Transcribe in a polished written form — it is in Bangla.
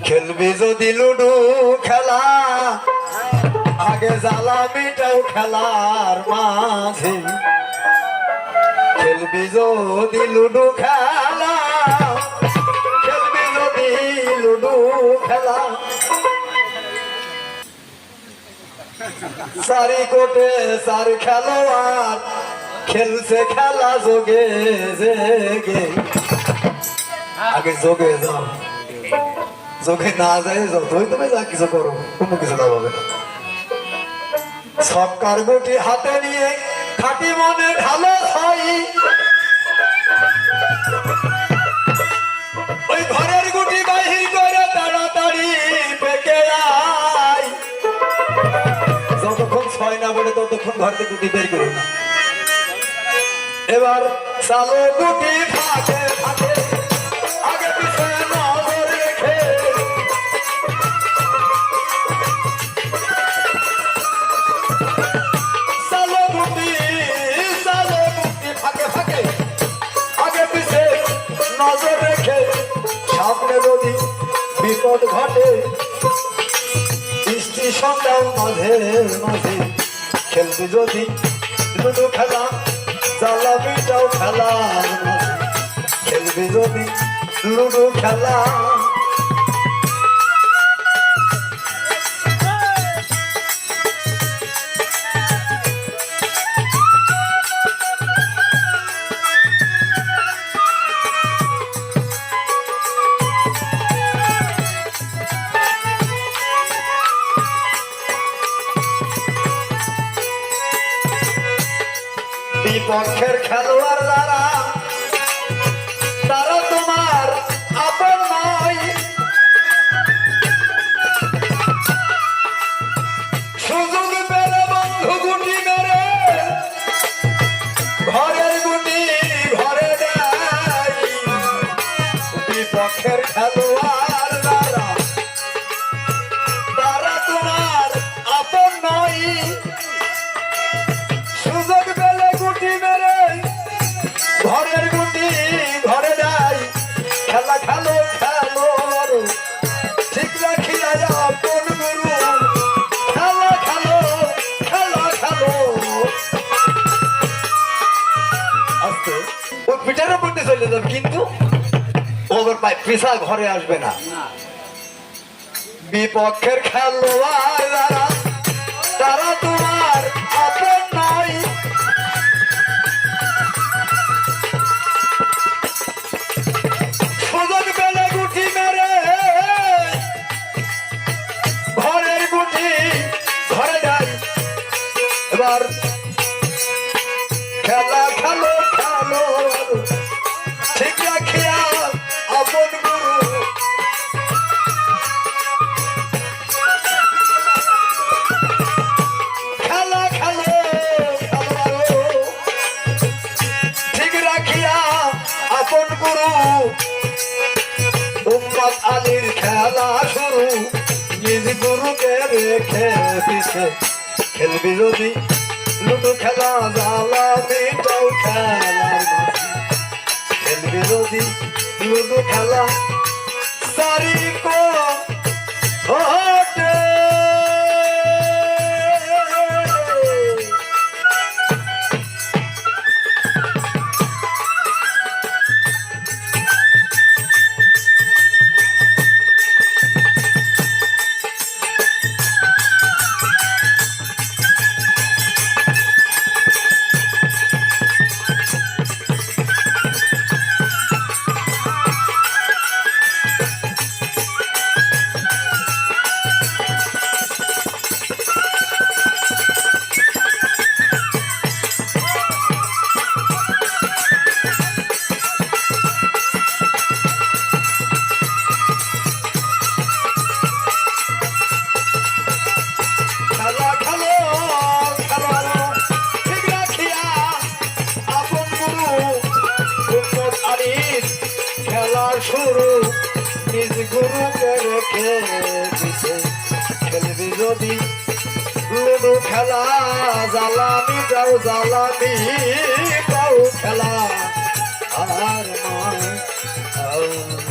খেলবি যদি লুডু খেলা আগে জ্বালা মিটাও খেলার মাঝে খেলবি যদি লুডু খেলা খেলবি যদি লুডু খেলা সারি কোটে সারি খেলোয়াড় খেলছে খেলা যোগে জেগে আগে যোগে যাও যোগে না যায় যতই তুমি যা কিছু করো কোনো কিছু লাভ হবে না সবকার গুটি হাতে নিয়ে খাটি মনে ঢালো হয় ওই ঘরের গুটি বাহির করে তাড়াতাড়ি পেকে আয় যতক্ষণ ছয় না বলে ততক্ষণ ঘর থেকে গুটি বের করো না এবার চালো গুটি ফাঁকে ফাঁকে আগে পিছনে নজর রেখে চালো গুটি ফাঁকে ফাঁকে আগে পিছে নজর রেখে সামনে যদি বিপদ ঘটে স্টেশনটাও মাঝে মাঝে খেলবি যদি লুডু খেলা জ্বালাবিটাও খেলার মাঝে খেলবি যদি লুডু খেলা বিপক্ষের খেলোয়াড় যারা তারা তোমার আপন নয় সুযোগ পেলে বন্ধু গুটি মেরে ঘরের গুটি ঘরে দেয় বিপক্ষের খেলোয়াড় যারা তারা তোমার আপন নয় সুযোগ পেলে গুটি মেরে ঘরের গুটি ঘরে দেয় খেলা খেলো খেলো ঠিক রাখিয়া আপন গুরু খেলা খেলো খেলা খেলো আস্তে ওই পিঠার মধ্যে চলে যাবে কিন্তু ওভার পাই পিসা ঘরে আসবে না বিপক্ষের খেলোয়াড় যারা তারা তোমার আপন নয় সুযোগ পেলে গুটি মেরে ঘরের গুটি ঘরে দেয় এবার খেলা খেলো খেলো ঠিক রাখিয়া আপন গুরু খেলা খেলো খেলো ঠিক রাখিয়া আপন গুরু উম্মত আলীর খেলা শুরু নিজ গুরুকে রেখে পিছে খেলবি যদি লুডু খেলা জ্বালা মিটাও খেলার মাঝে খেলবি যদি লুডু খেলা সারি কোটে শুরু নিজ গুরুকে রেখে দিছে খেলবি যদি লুডু খেলা জ্বালানি যাও জ্বালানি যাও খেলা আর নয়